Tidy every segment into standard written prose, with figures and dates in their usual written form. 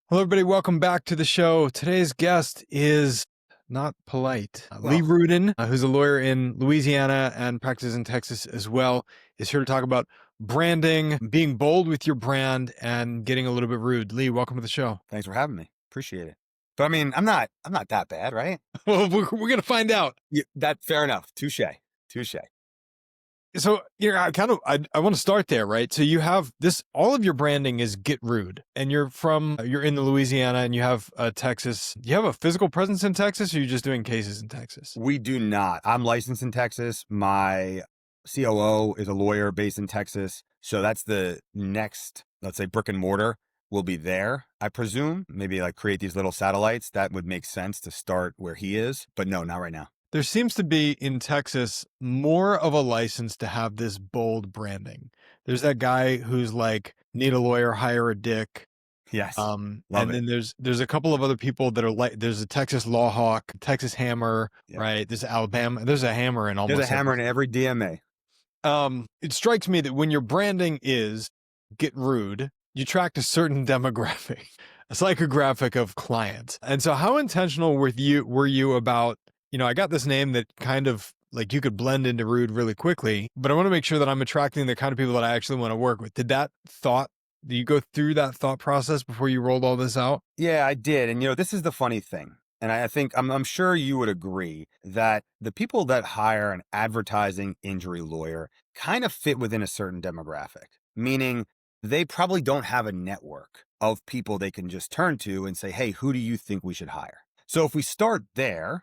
Hello, everybody. Welcome back to the show. Today's guest is not polite. Lee Well, Rudin, who's a lawyer in Louisiana and practices in Texas as well, is here to talk about branding, being bold with your brand, and getting a little bit rude. Lee, welcome to the show. thanks for having me. Appreciate it. But I mean, I'm not that bad, right? Well, we're going to find out. Yeah, that fair enough. Touche. Touche. So, I want to start there, right? So you have this, all of your branding is Get Rude, and you're in the Louisiana and you have Texas. Do you have a physical presence in Texas, or are you just doing cases in Texas? We do not. I'm licensed in Texas. My COO is a lawyer based in Texas. So that's the next, let's say, brick and mortar will be there. I presume maybe like create these little satellites. That would make sense to start where he is. But no, not right now. There seems to be in Texas more of a license to have this bold branding. There's that guy who's like, need a lawyer, hire a dick. Yes. Love And it. then there's a couple of other people that are like, there's a Texas Law Hawk, Texas Hammer, Yeah. right? There's Alabama, there's a hammer in almost There's a hammer in every. every DMA. It strikes me that when your branding is Get Rude, you attract a certain demographic, a psychographic of clients. And so how intentional were you about, I got this name that kind of like you could blend into Rude really quickly, but I want to make sure that I'm attracting the kind of people that I actually want to work with. Did you go through that thought process before you rolled all this out? Yeah, I did. And this is the funny thing. And I think I'm sure you would agree that the people that hire an advertising injury lawyer kind of fit within a certain demographic, meaning they probably don't have a network of people they can just turn to and say, hey, who do you think we should hire? So if we start there,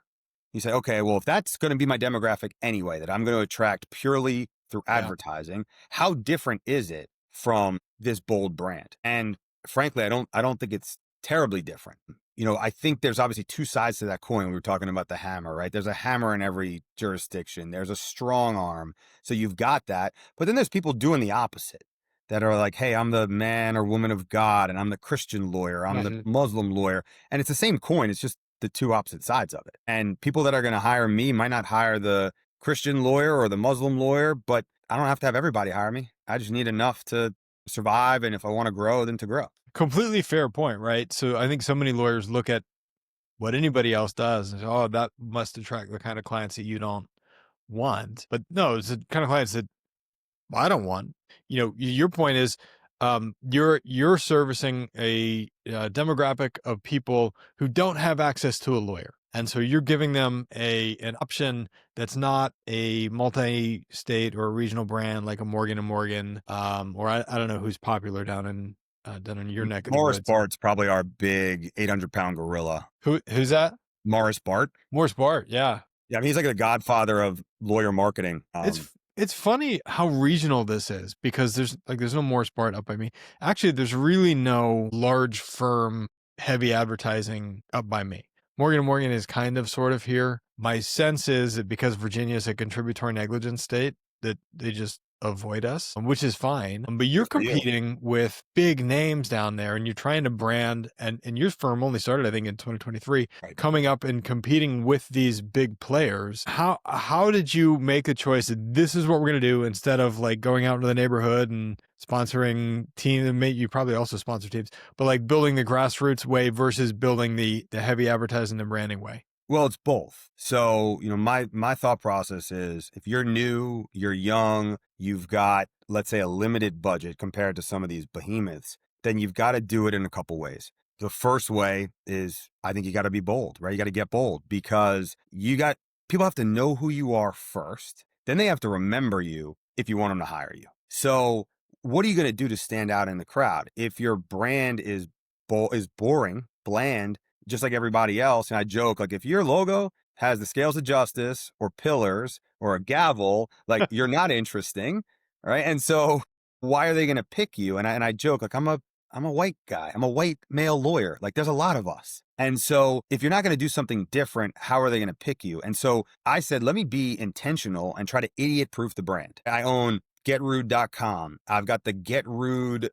you say, okay, well, if that's going to be my demographic anyway, that I'm going to attract purely through Yeah. advertising, how different is it from this bold brand? And frankly, I don't think it's terribly different. I think there's obviously two sides to that coin. We were talking about the hammer, right? There's a hammer in every jurisdiction. There's a strong arm. So you've got that. But then there's people doing the opposite that are like, hey, I'm the man or woman of God, and I'm the Christian lawyer, I'm the Muslim lawyer. And it's the same coin. It's just the two opposite sides of it. And people that are going to hire me might not hire the Christian lawyer or the Muslim lawyer, but I don't have to have everybody hire me. I just need enough to survive. And if I want to grow, then to grow. Completely fair point, right? So I think so many lawyers look at what anybody else does and say, oh, that must attract the kind of clients that you don't want. But no, it's the kind of clients that I don't want. Your point is, you're servicing a demographic of people who don't have access to a lawyer, and so you're giving them an option that's not a multi-state or a regional brand like a Morgan and Morgan, or I don't know who's popular down in your neck of the Morris woods. Bart's probably our big 800-pound gorilla. Who's that? Morris Bart. Morris Bart, yeah. Yeah, I mean, he's like the godfather of lawyer marketing. It's funny how regional this is because there's no Morris Bart up by me. Actually, there's really no large firm heavy advertising up by me. Morgan and Morgan is kind of sort of here. My sense is that because Virginia is a contributory negligence state, that they just avoid us, which is fine. But you're Good for you. competing with big names down there and you're trying to brand, and your firm only started, I think, in 2023, Right. coming up and competing with these big players. How did you make the choice that this is what we're going to do instead of like going out into the neighborhood and sponsoring teams? And you probably also sponsor teams, but like building the grassroots way versus building the heavy advertising and branding way? Well, it's both. So, my thought process is if you're new, you're young, you've got, let's say, a limited budget compared to some of these behemoths, then you've got to do it in a couple ways. The first way is I think you got to be bold, right? You got to get bold because people have to know who you are first. Then they have to remember you if you want them to hire you. So what are you going to do to stand out in the crowd? If your brand is boring, bland, just like everybody else. And I joke, like, if your logo has the scales of justice or pillars or a gavel, like you're not interesting. Right. And so why are they going to pick you? And I joke, like, I'm a white guy. I'm a white male lawyer. Like there's a lot of us. And so if you're not going to do something different, how are they going to pick you? And so I said, let me be intentional and try to idiot proof the brand. I own getrude.com. I've got the Get Rude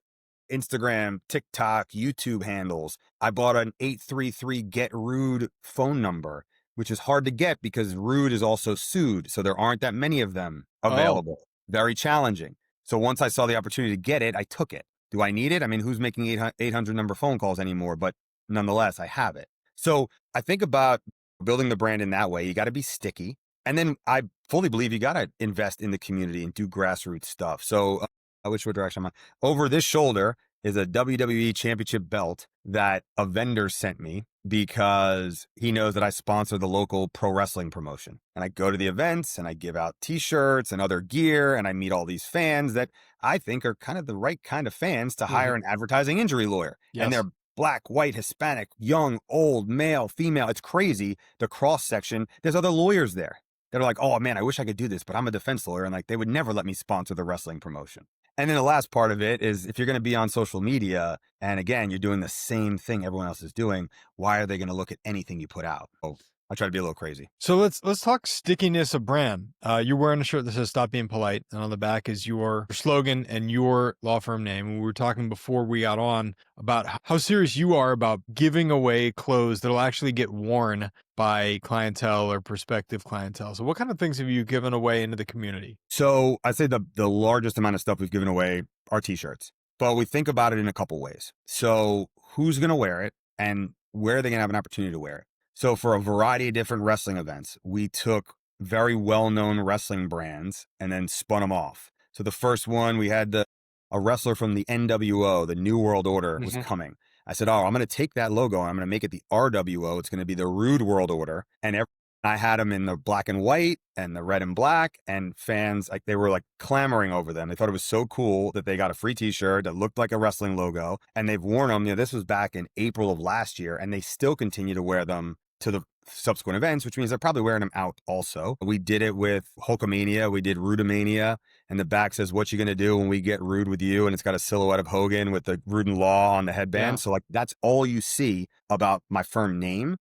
Instagram, TikTok, YouTube handles. I bought an 833 Get Rude phone number, which is hard to get because Rude is also sued. So there aren't that many of them available. Very challenging. So once I saw the opportunity to get it, I took it. Do I need it? I mean, who's making 800 number phone calls anymore? But nonetheless, I have it. So I think about building the brand in that way. You got to be sticky. And then I fully believe you got to invest in the community and do grassroots stuff. So which direction am I? Over this shoulder is a WWE championship belt that a vendor sent me because he knows that I sponsor the local pro wrestling promotion. And I go to the events and I give out t-shirts and other gear and I meet all these fans that I think are kind of the right kind of fans to hire an advertising injury lawyer. And Yes. they're black, white, Hispanic, young, old, male, female. It's crazy. The cross section, there's other lawyers there that are like, oh man, I wish I could do this, but I'm a defense lawyer. And like, they would never let me sponsor the wrestling promotion. And then the last part of it is if you're going to be on social media, and again, you're doing the same thing everyone else is doing, why are they going to look at anything you put out? Oh, I try to be a little crazy. So let's talk stickiness of brand. You're wearing a shirt that says "Stop Being Polite," and on the back is your slogan and your law firm name. We were talking before we got on about how serious you are about giving away clothes that'll actually get worn by clientele or prospective clientele. So what kind of things have you given away into the community? So I'd say the largest amount of stuff we've given away are t-shirts, but we think about it in a couple ways. So who's going to wear it and where are they going to have an opportunity to wear it? So for a variety of different wrestling events, we took very well-known wrestling brands and then spun them off. So the first one we had a wrestler from the NWO, the New World Order was coming. I said, oh, I'm going to take that logo and I'm going to make it the RWO. It's going to be the Rude World Order. And I had them in the black and white and the red and black, and fans, like, they were like clamoring over them. They thought it was so cool that they got a free t-shirt that looked like a wrestling logo, and they've worn them. This was back in April of last year, and they still continue to wear them to the subsequent events, which means they're probably wearing them out also. We did it with Hulkamania. We did Rudimania, and the back says, what you going to do when we get rude with you? And it's got a silhouette of Hogan with the Rudin Law on the headband. Yeah. So like, that's all you see about my firm name,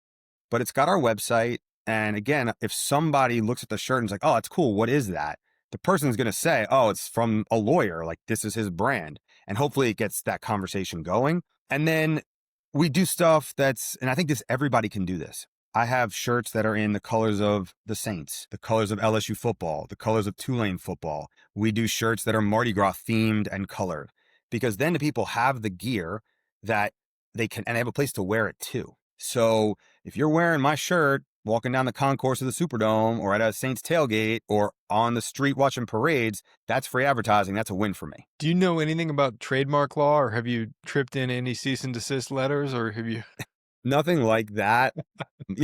but it's got our website. And again, if somebody looks at the shirt and is like, oh, that's cool, what is that? The person's going to say, oh, it's from a lawyer. Like, this is his brand. And hopefully it gets that conversation going. And then we do stuff and I think everybody can do this. I have shirts that are in the colors of the Saints, the colors of LSU football, the colors of Tulane football. We do shirts that are Mardi Gras themed and colored, because then the people have the gear that they can, and they have a place to wear it too. So if you're wearing my shirt, walking down the concourse of the Superdome or at a Saints tailgate or on the street watching parades, that's free advertising. That's a win for me. Do you know anything about trademark law, or have you tripped in any cease and desist letters, or have you? Nothing like that.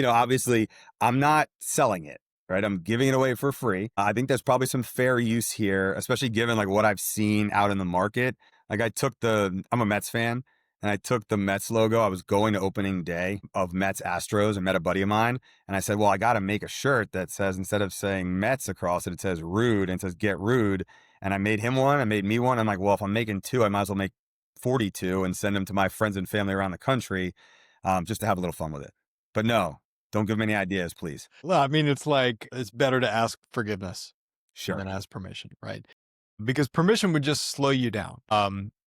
Obviously, I'm not selling it, right? I'm giving it away for free. I think there's probably some fair use here, especially given like what I've seen out in the market. Like I'm a Mets fan, and I took the Mets logo. I was going to opening day of Mets Astros and met a buddy of mine. And I said, well, I got to make a shirt that says, instead of saying Mets across it, it says Rude, and it says Get Rude. And I made him one. I made me one. I'm like, well, if I'm making two, I might as well make 42 and send them to my friends and family around the country, just to have a little fun with it. But no, don't give me any ideas, please. Well, I mean, it's like it's better to ask forgiveness Sure. than ask permission, right? Because permission would just slow you down.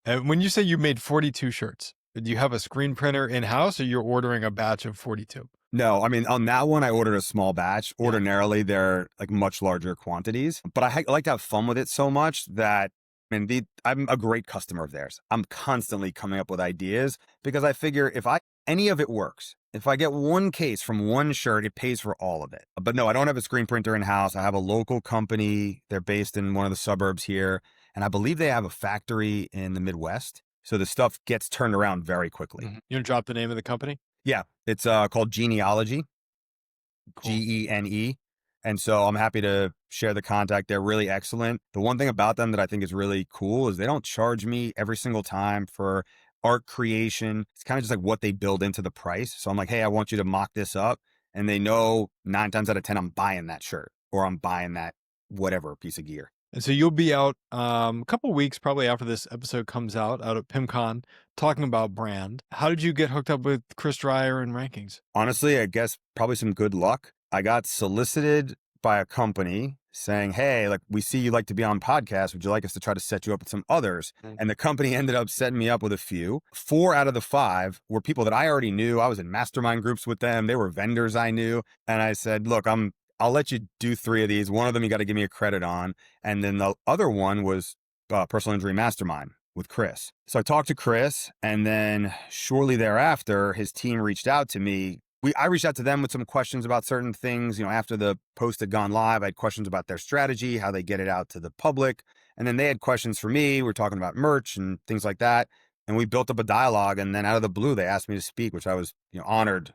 And when you say you made 42 shirts, do you have a screen printer in house, or you're ordering a batch of 42? No, I mean, on that one, I ordered a small batch. Yeah. Ordinarily, they're like much larger quantities, but I like to have fun with it so much that, I'm a great customer of theirs. I'm constantly coming up with ideas because I figure if any of it works, if I get one case from one shirt, it pays for all of it. But no, I don't have a screen printer in house. I have a local company. They're based in one of the suburbs here, and I believe they have a factory in the Midwest. So the stuff gets turned around very quickly. You want to drop the name of the company? Yeah, it's called Genealogy, Cool. Gene. And so I'm happy to share the contact. They're really excellent. The one thing about them that I think is really cool is they don't charge me every single time for art creation. It's kind of just like what they build into the price. So I'm like, hey, I want you to mock this up. And they know 9 times out of 10, I'm buying that shirt or I'm buying that whatever piece of gear. And so you'll be out a couple weeks, probably after this episode comes out at PimCon, talking about brand. How did you get hooked up with Chris Dreyer and Rankings? Honestly, I guess probably some good luck. I got solicited by a company saying, hey, like, we see you like to be on podcasts. Would you like us to try to set you up with some others? And the company ended up setting me up with a few. 4 out of the 5 were people that I already knew. I was in mastermind groups with them. They were vendors I knew. And I said, look, I'll let you do 3 of these. One of them you got to give me a credit on. And then the other one was Personal Injury Mastermind. with Chris. So I talked to Chris, and then shortly thereafter, his team reached out to me. I reached out to them with some questions about certain things. After the post had gone live, I had questions about their strategy, how they get it out to the public. And then they had questions for me. We're talking about merch and things like that. And we built up a dialogue. And then out of the blue, they asked me to speak, which I was honored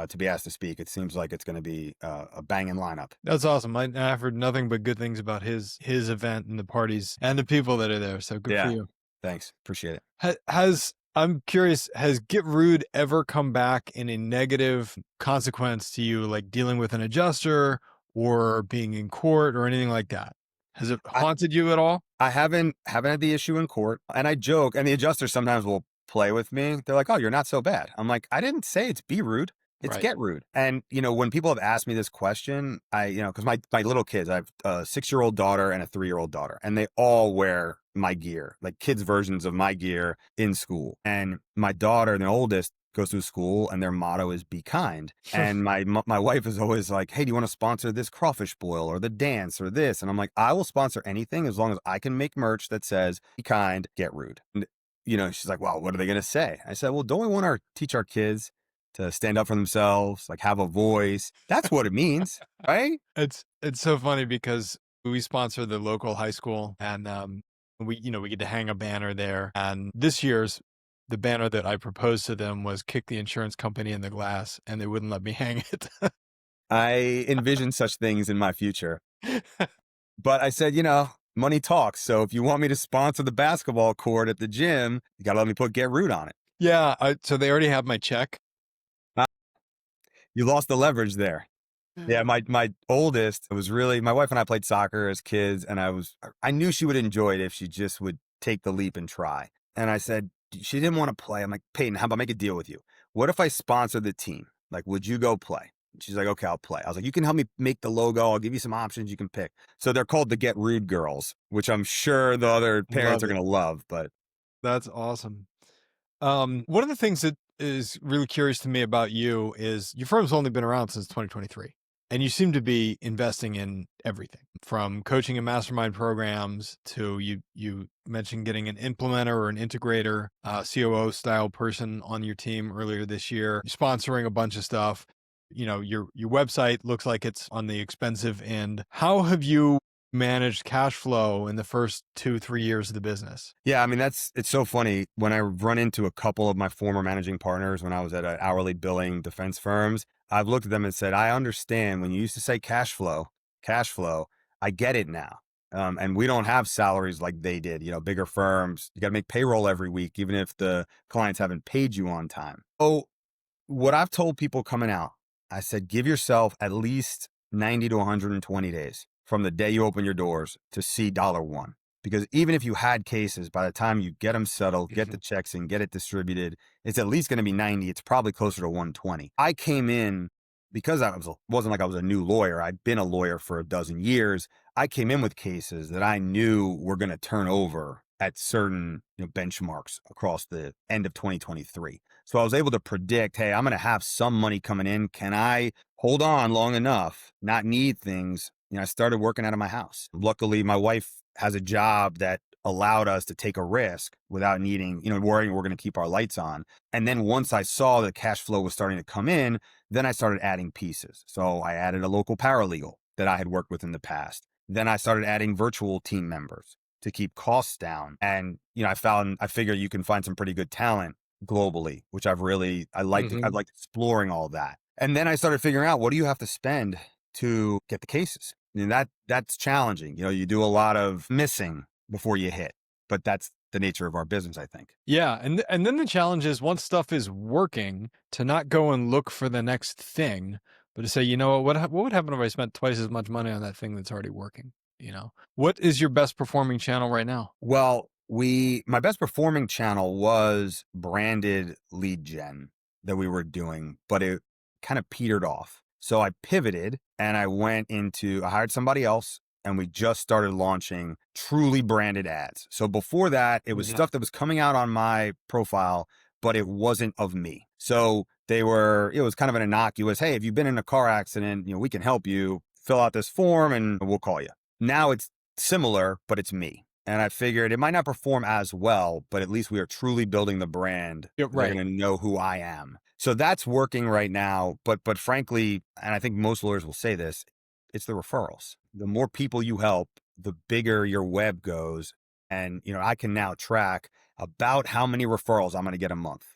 to be asked to speak. It seems like it's going to be a banging lineup. That's awesome. I've heard nothing but good things about his event and the parties and the people that are there. So good for Yeah. you. Thanks. Appreciate it. I'm curious, has Get Rude ever come back in a negative consequence to you, like dealing with an adjuster or being in court or anything like that? Has it I, haunted you at all? I haven't had the issue in court, and I joke, and the adjusters sometimes will play with me. They're like, "Oh, you're not so bad." I'm like, "I didn't say it's be rude. It's Right. get rude." And when people have asked me this question, because my little kids, I have a 6-year-old daughter and a 3-year-old daughter, and they all wear my gear, like kids' versions of my gear in school. And my daughter, the oldest, goes to school, and their motto is "Be kind." And my wife is always like, "Hey, do you want to sponsor this crawfish boil or the dance or this?" And I'm like, "I will sponsor anything as long as I can make merch that says "Be kind, get rude." And she's like, "Well, what are they going to say?" I said, "Well, don't we want to teach our kids to stand up for themselves, like have a voice? That's what it means, right?" It's so funny because we sponsor the local high school and we get to hang a banner there. And this year's the banner that I proposed to them was kick the insurance company in the glass, and they wouldn't let me hang it. I envision such things in my future. But I said, money talks. So if you want me to sponsor the basketball court at the gym, you got to let me put Get Rude on it. Yeah, so they already have my check. Uh, You lost the leverage there. Yeah, my oldest was really, my wife and I played soccer as kids, and I knew she would enjoy it if she just would take the leap and try. And I said, she didn't want to play. I'm like, "Peyton, how about make a deal with you? What if I sponsor the team? Like, would you go play?" She's like, "Okay, I'll play." I was like, "You can help me make the logo. I'll give you some options you can pick." So they're called the Get Rude Girls, which I'm sure the other parents Love are it. going to love, but That's awesome. One of the things that is really curious to me about you is your firm's only been around since 2023, and you seem to be investing in everything from coaching and mastermind programs to you mentioned getting an implementer or an integrator, COO style person on your team earlier this year, sponsoring a bunch of stuff. Your website looks like it's on the expensive end. How have you managed cash flow in the first 2, 3 years of the business? yeah, I mean, it's so funny when I run into a couple of my former managing partners when I was at hourly billing defense firms. I've looked at them and said, "I understand when you used to say cash flow, I get it now." And we don't have salaries like they did, bigger firms. You got to make payroll every week, even if the clients haven't paid you on time. Oh, what I've told people coming out, I said, give yourself at least 90 to 120 days from the day you open your doors to see $1. Because even if you had cases, by the time you get them settled, get the checks in, get it distributed, it's at least going to be 90. It's probably closer to 120. I came in because wasn't like I was a new lawyer. I'd been a lawyer for a dozen years. I came in with cases that I knew were going to turn over at certain benchmarks across the end of 2023. So I was able to predict, hey, I'm going to have some money coming in. Can I hold on long enough, not need things? I started working out of my house. Luckily, my wife has a job that allowed us to take a risk without needing, worrying we're going to keep our lights on. And then once I saw the cash flow was starting to come in, then I started adding pieces. So I added a local paralegal that I had worked with in the past. Then I started adding virtual team members to keep costs down. And, I figure you can find some pretty good talent globally, which I Mhm. liked exploring all that. And then I started figuring out, what do you have to spend to get the cases? That's challenging. You do a lot of missing before you hit, but that's the nature of our business, I think. Yeah, and then the challenge is once stuff is working, to not go and look for the next thing, but to say, "You know what would happen if I spent twice as much money on that thing that's already working?" You know? What is your best performing channel right now? Well, my best performing channel was branded lead gen that we were doing, but it kind of petered off. So I pivoted and I hired somebody else, and we just started launching truly branded ads. So before that, it was Mhm. stuff that was coming out on my profile, but it wasn't of me. So it was kind of an innocuous, "Hey, if you've been in a car accident, we can help you. Fill out this form and we'll call you." Now it's similar, but it's me. And I figured it might not perform as well, but at least we are truly building the brand. Yeah, They're right. going to know who I am. So that's working right now. But frankly, and I think most lawyers will say this, it's the referrals. The more people you help, the bigger your web goes. And, I can now track about how many referrals I'm going to get a month. Wow.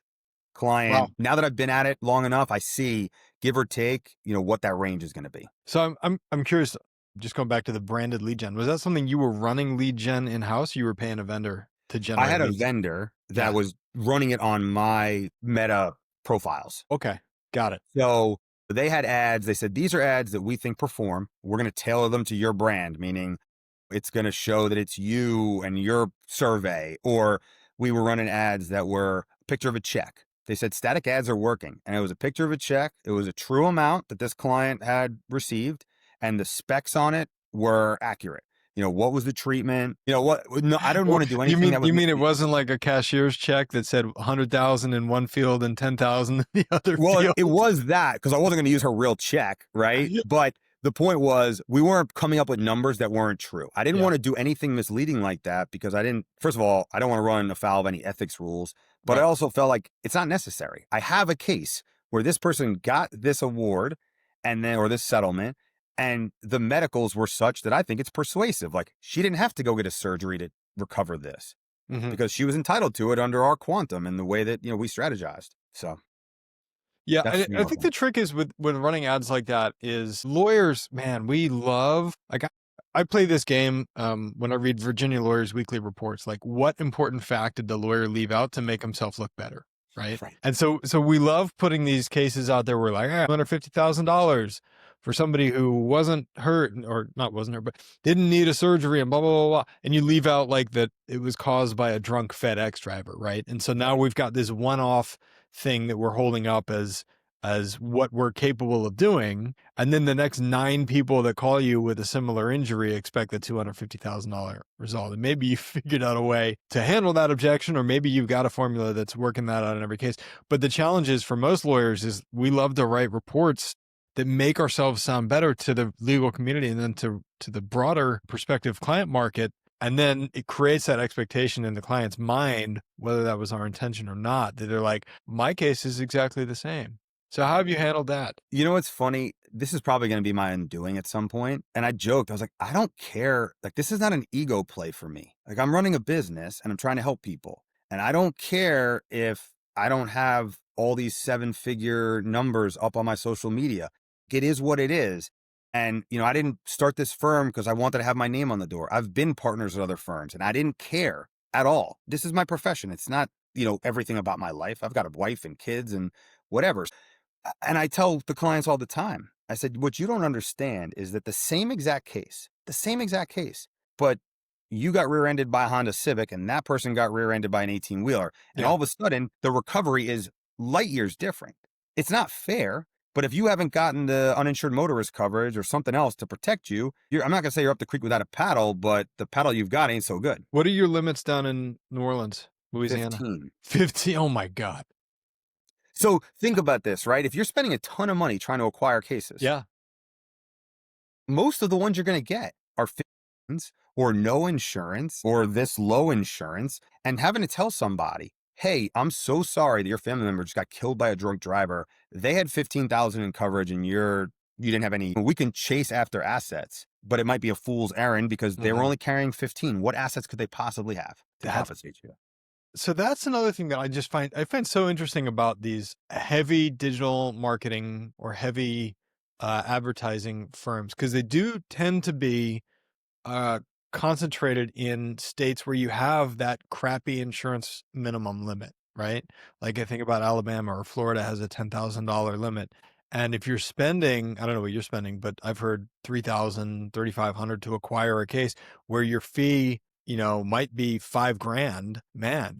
Client, now that I've been at it long enough, I see, give or take, what that range is going to be. So I'm curious, just going back to the branded lead gen. Was that something you were running lead gen in-house? You were paying a vendor to I generate had a leads? vendor that Yeah. was running it on my Meta profiles. Okay. Got it. So they had ads. They said, these are ads that we think perform. We're going to tailor them to your brand, meaning it's going to show that it's you and your survey. Or we were running ads that were a picture of a check. They said static ads are working. And it was a picture of a check. It was a true amount that this client had received. And the specs on it were accurate. What was the treatment? What? No, I don't Oh, want to do you anything mean that was you mean it misleading. wasn't like a cashier's check that said 100,000 in one field and 10,000 in the other Well, field? it was that because I wasn't going to use her real check, right? But the point was we weren't coming up with numbers that weren't true. I didn't Yeah. want to do anything misleading like that because first of all, I don't want to run afoul of any ethics rules, but I Right. also felt like it's not necessary. I have a case where this person got this award or this settlement, and the medicals were such that I think it's persuasive. Like she didn't have to go get a surgery to recover this Mhm. because she was entitled to it under our quantum and the way that, we strategized. So Yeah, that's, I think the trick is with running ads like that is lawyers, man, we love like I play this game when I read Virginia Lawyers Weekly Reports, like what important fact did the lawyer leave out to make himself look better, right? right. And so we love putting these cases out there where like $250,000 for somebody who wasn't hurt or not wasn't hurt, but didn't need a surgery and blah blah blah blah. And you leave out like that it was caused by a drunk FedEx driver, right? And so now Right. we've got this one-off thing that we're holding up as what we're capable of doing, and then the next 9 people that call you with a similar injury expect the $250,000 result. And maybe you figured out a way to handle that objection, or maybe you've got a formula that's working that out in every case. But the challenge is for most lawyers is we love to write reports that make ourselves sound better to the legal community and then to the broader prospective client market. And then it creates that expectation in the client's mind, whether that was our intention or not, that they're like, my case is exactly the same. So how have you handled that? You know what's funny? This is probably going to be my undoing at some point. And I joked, I was like, I don't care. Like, this is not an ego play for me. Like, I'm running a business and I'm trying to help people. And I don't care if I don't have all these 7-figure numbers up on my social media. It is what it is. And, I didn't start this firm because I wanted to have my name on the door. I've been partners with other firms and I didn't care at all. This is my profession. It's not, everything about my life. I've got a wife and kids and whatever. And I tell the clients all the time, I said, what you don't understand is that the same exact case, but you got rear-ended by a Honda Civic and that person got rear-ended by an 18-wheeler. And Yeah. all of a sudden, the recovery is light years different. It's not fair, but if you haven't gotten the uninsured motorist coverage or something else to protect you, I'm not going to say you're up the creek without a paddle, but the paddle you've got ain't so good. What are your limits down in New Orleans, Louisiana? 15. 50. Oh my God. So think about this, right? If you're spending a ton of money trying to acquire cases, Yeah. most of the ones you're going to get are fixed or no insurance or this low insurance, and having to tell somebody, hey, I'm so sorry that your family member just got killed by a drunk driver. They had 15,000 in coverage and you didn't have any. We can chase after assets, but it might be a fool's errand because they were Mhm. only carrying 15. What assets could they possibly have to That's compensate you? so that's another thing that I find so interesting about these heavy digital marketing or heavy advertising firms, because they do tend to be uh, concentrated in states where you have that crappy insurance minimum limit, right? Like I think about Alabama or Florida has a $10,000 limit. And if you're spending, I don't know what you're spending, but I've heard 3,000, 3,500 to acquire a case where your fee, might be 5 grand, man.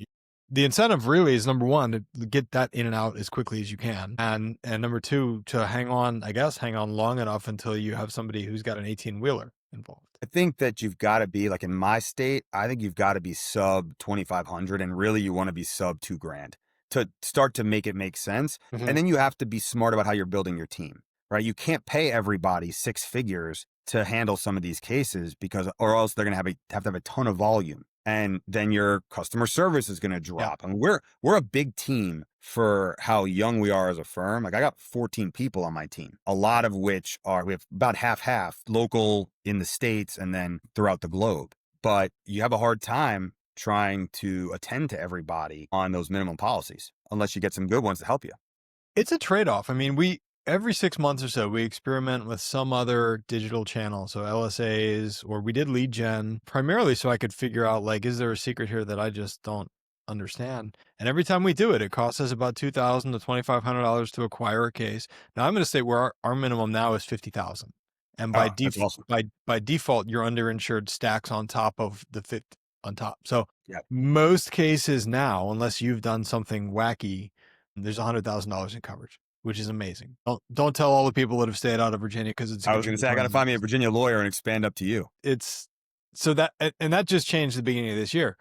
The incentive really is number one, to get that in and out as quickly as you can. And number two, to hang on, I guess, hang on long enough until you have somebody who's got an 18-wheeler involved. I think that you've got to be like in my state, I think you've got to be sub 2,500 and really you want to be sub 2 grand to start to make it make sense. Mhm. And then you have to be smart about how you're building your team, right? You can't pay everybody 6 figures to handle some of these cases or else they're going to have to have a ton of volume. and then your customer service is going to Yeah. drop. And we're a big team for how young we are as a firm. Like I got 14 people on my team, a lot of which are, we have about half local in the States and then throughout the globe. But you have a hard time trying to attend to everybody on those minimum policies unless you get some good ones to help you. It's a trade-off. I mean, every 6 months or so, we experiment with some other digital channel. So LSAs, or we did lead gen primarily so I could figure out, like, is there a secret here that I just don't understand? And every time we do it, it costs us about $2,000 to $2,500 to acquire a case. Now I'm going to say where our minimum now is 50,000. And Oh, that's awesome. by default, your underinsured stacks on top of the 50 on top. So Yeah. most cases now, unless you've done something wacky, there's $100,000 in coverage, which is amazing. Don't tell all the people that have stayed out of Virginia, because it's I was going to say, I got to find me a Virginia lawyer and expand up to you. it's so that, and that just changed at the beginning of this year.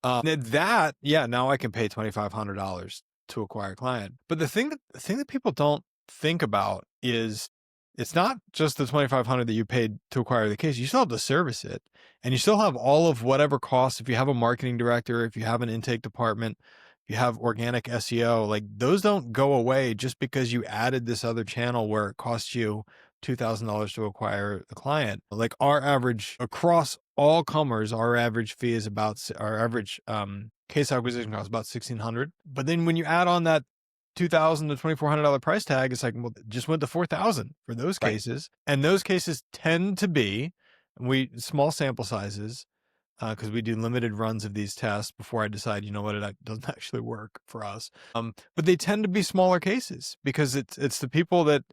Yeah, now I can pay $2,500 to acquire a client. But the thing that people don't think about is it's not just the $2,500 that you paid to acquire the case. You still have to service it, and you still have all of whatever costs. If you have a marketing director, if you have an intake department, if you have organic SEO, like those don't go away just because you added this other channel where it costs you $2,000 to acquire the client. Like our average across all comers, our average fee is about, our average case acquisition cost about $1,600. But then when you add on that $2,000 to $2,400 price tag, it's like, well, it just went to $4,000 for those Right. cases. And those cases tend to be, small sample sizes, because we do limited runs of these tests before I decide, you know what, it doesn't actually work for us. But they tend to be smaller cases because it's the people that,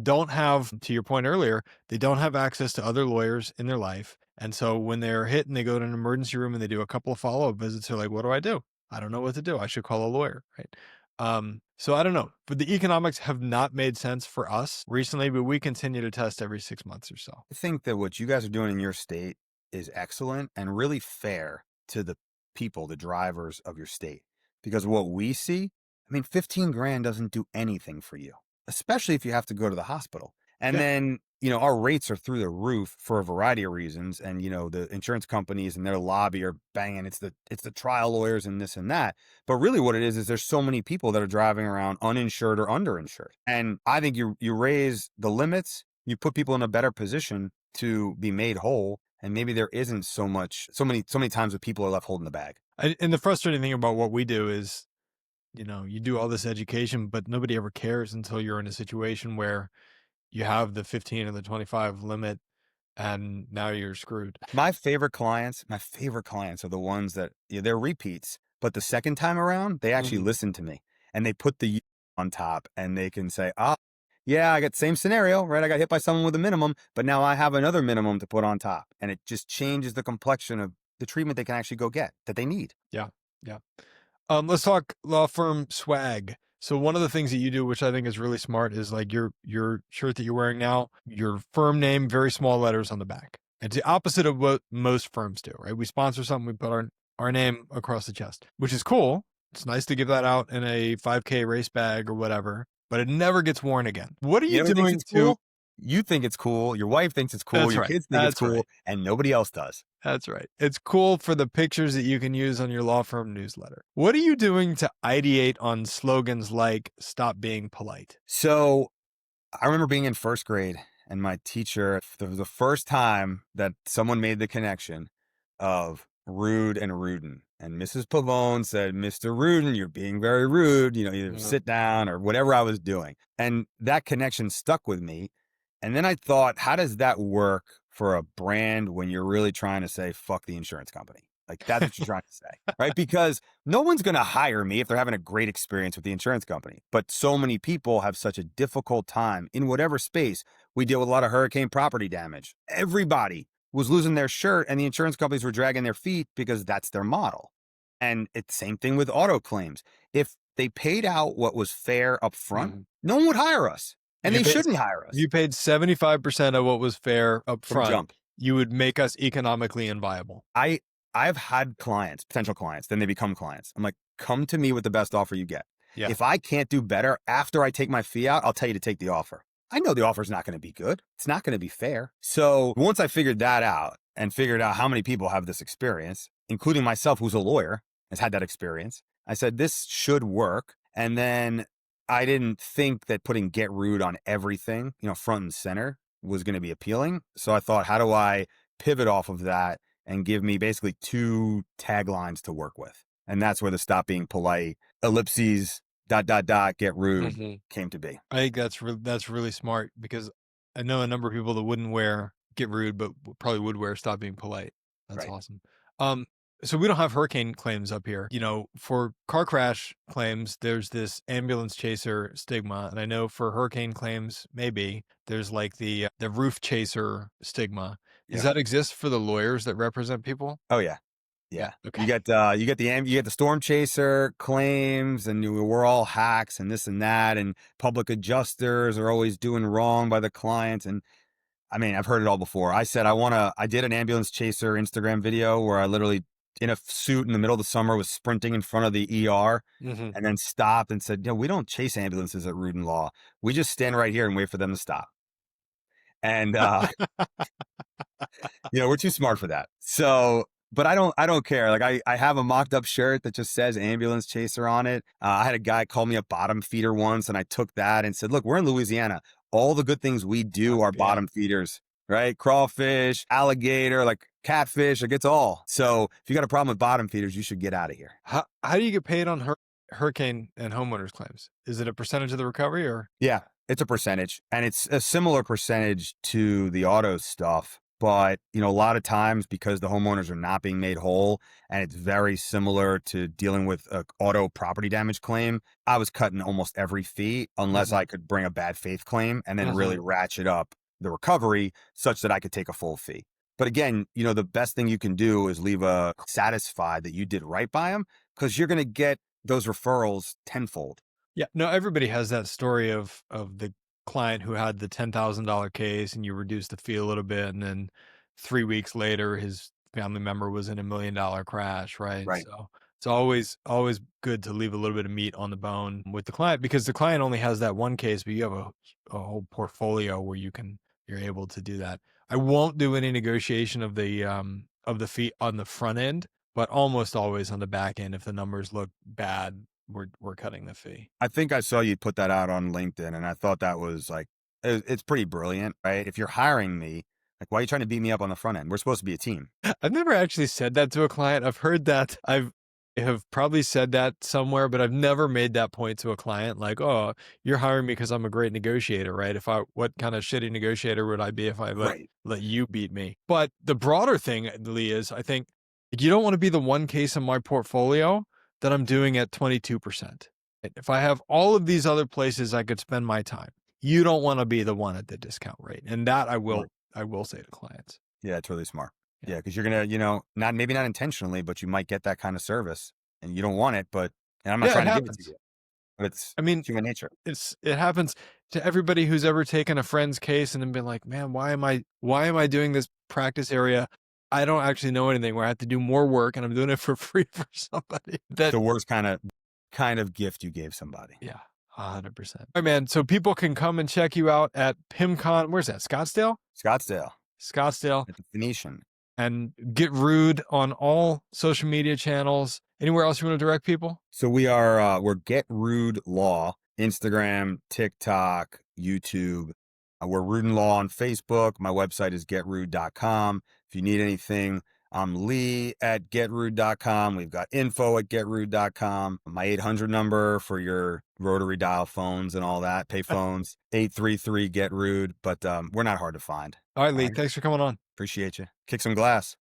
don't have, to your point earlier, they don't have access to other lawyers in their life. And so when they're hit and they go to an emergency room and they do a couple of follow-up visits, they're like, what do I do? I don't know what to do. I should call a lawyer, right? So I don't know, but the economics have not made sense for us recently, but we continue to test every 6 months or so. I think that what you guys are doing in your state is excellent and really fair to the people, the drivers of your state. Because what we see, I mean, 15 grand doesn't do anything for you, especially if you have to go to the hospital. And Yeah. then, our rates are through the roof for a variety of reasons. And, the insurance companies and their lobby are banging. It's the trial lawyers and this and that. But really what it is there's so many people that are driving around uninsured or underinsured. And I think you raise the limits, you put people in a better position to be made whole. And maybe there isn't so many times that people are left holding the bag. And the frustrating thing about what we do is, you do all this education, but nobody ever cares until you're in a situation where you have the 15 or the 25 limit and now you're screwed. My favorite clients are the ones that they're repeats, but the second time around, they actually Mhm. listen to me and they put the on top and they can say, yeah, I got the same scenario, right? I got hit by someone with a minimum, but now I have another minimum to put on top. And it just changes the complexion of the treatment they can actually go get that they need. Yeah. Yeah. Let's talk law firm swag. So one of the things that you do, which I think is really smart, is like your shirt that you're wearing now, your firm name, very small letters on the back. It's the opposite of what most firms do, right? We sponsor something, we put our name across the chest, which is cool. It's nice to give that out in a 5K race bag or whatever, but it never gets worn again. What are You you know who thinks doing it's to? cool? You think it's cool. Your wife thinks it's cool. That's Your right. kids think it's That's cool, right. and nobody else does. That's right. It's cool for the pictures that you can use on your law firm newsletter. What are you doing to ideate on slogans like "Stop being polite"? So I remember being in first grade and my teacher, it was the first time that someone made the connection of rude and Rudin. And Mrs. Pavone said, Mr. Rudin, you're being very rude, either Mhm. sit down or whatever I was doing. And that connection stuck with me. And then I thought, how does that work for a brand when you're really trying to say, fuck the insurance company? Like that's what you're trying to say, right? Because no one's going to hire me if they're having a great experience with the insurance company. But so many people have such a difficult time in whatever space. We deal with a lot of hurricane property damage. Everybody was losing their shirt and the insurance companies were dragging their feet because that's their model. And it's same thing with auto claims. If they paid out what was fair up front, Mhm. no one would hire us and If you they paid shouldn't hire if us you paid 75% of what was fair up from front, jump. you would make us economically inviable. I I've had clients, potential clients, then they become clients. I'm like, come to me with the best offer you get. Yeah. If I can't do better after I take my fee out, I'll tell you to take the offer. I know the offer's not going to be good. It's not going to be fair. So once I figured that out and figured out how many people have this experience, including myself, who's a lawyer, has had that experience. I said, this should work. And then I didn't think that putting Get Rude on everything, front and center was going to be appealing. So I thought, how do I pivot off of that and give me basically two taglines to work with? And that's where the stop being polite, ellipses, dot, dot, dot, get rude Mhm. came to be. I think that's really smart because I know a number of people that wouldn't wear "Get Rude," but probably would wear "Stop Being Polite." That's Right. awesome. Um, so we don't have hurricane claims up here. For car crash claims, there's this ambulance chaser stigma, and I know for hurricane claims, maybe there's like the roof chaser stigma. Does Yeah. that exist for the lawyers that represent people? Oh, yeah. Yeah. Yeah. Okay. You get the storm chaser claims, and we're all hacks and this and that, and public adjusters are always doing wrong by the clients. And I mean, I've heard it all before. I did an ambulance chaser Instagram video where I literally in a suit in the middle of the summer was sprinting in front of the ER Hmm. and then stopped and said, we don't chase ambulances at Rudin Law. We just stand right here and wait for them to stop. And we're too smart for that. So, but I don't care. Like I have a mocked up shirt that just says ambulance chaser on it. I had a guy call me a bottom feeder once, and I took that and said, look, we're in Louisiana. All the good things we do are Yeah. bottom feeders, right? Crawfish, alligator, like catfish, like it's all. So if you got a problem with bottom feeders, you should get out of here. How do you get paid on hurricane and homeowners claims? Is it a percentage of the recovery or? Yeah, it's a percentage, and it's a similar percentage to the auto stuff. But, a lot of times because the homeowners are not being made whole, and it's very similar to dealing with a auto property damage claim, I was cutting almost every fee unless Mhm. I could bring a bad faith claim and then really Mhm. ratchet up the recovery such that I could take a full fee. But again, the best thing you can do is leave a satisfied that you did right by them, because you're going to get those referrals tenfold. Yeah, no, everybody has that story of the client who had the $10,000 case and you reduced the fee a little bit, and then 3 weeks later, his family member was in $1 million crash, right? Right. So, it's always good to leave a little bit of meat on the bone with the client because the client only has that one case, but you have a whole portfolio where you're able to do that. I won't do any negotiation of the fee on the front end, but almost always on the back end, if the numbers look bad, we're cutting the fee. I think I saw you put that out on LinkedIn, and I thought that was like, it's pretty brilliant, right? If you're hiring me, like, why are you trying to beat me up on the front end? We're supposed to be a team. I've never actually said that to a client. I've heard that. I have probably said that somewhere, but I've never made that point to a client like, "Oh, you're hiring me because I'm a great negotiator, right? What kind of shitty negotiator would I be if I Right. let you beat me?" But the broader thing, Lee, is I think you don't want to be the one case in my portfolio that I'm doing at 22%. If I have all of these other places I could spend my time, you don't want to be the one at the discount rate. And that Smart. I will say to clients. Yeah, it's really smart. Yeah. Yeah, because you're gonna, not maybe not intentionally, but you might get that kind of service, and you don't want it. But and I'm not Yeah, it trying to give it to happens. you, but it's I mean, human nature. it happens to everybody who's ever taken a friend's case and then been like, "Man, why am I doing this practice area? I don't actually know anything where I have to do more work and I'm doing it for free for somebody." That The worst kind of gift you gave somebody. Yeah, 100%. All right, man. So people can come and check you out at PimCon. Where's that? Scottsdale? Scottsdale Scottsdale. at the Phoenician. And Get Rude on all social media channels. Anywhere else you want to direct people? So we're Get Rude Law, Instagram, TikTok, YouTube. We're Rudin Law on Facebook. My website is getrude.com. If you need anything, I'm Lee at getrude.com. We've got info at getrude.com. My 800 number for your rotary dial phones and all that, pay phones, 833 Get Rude. But we're not hard to find. All right, All Lee. right. Thanks for coming on. Appreciate you. Kick some glass.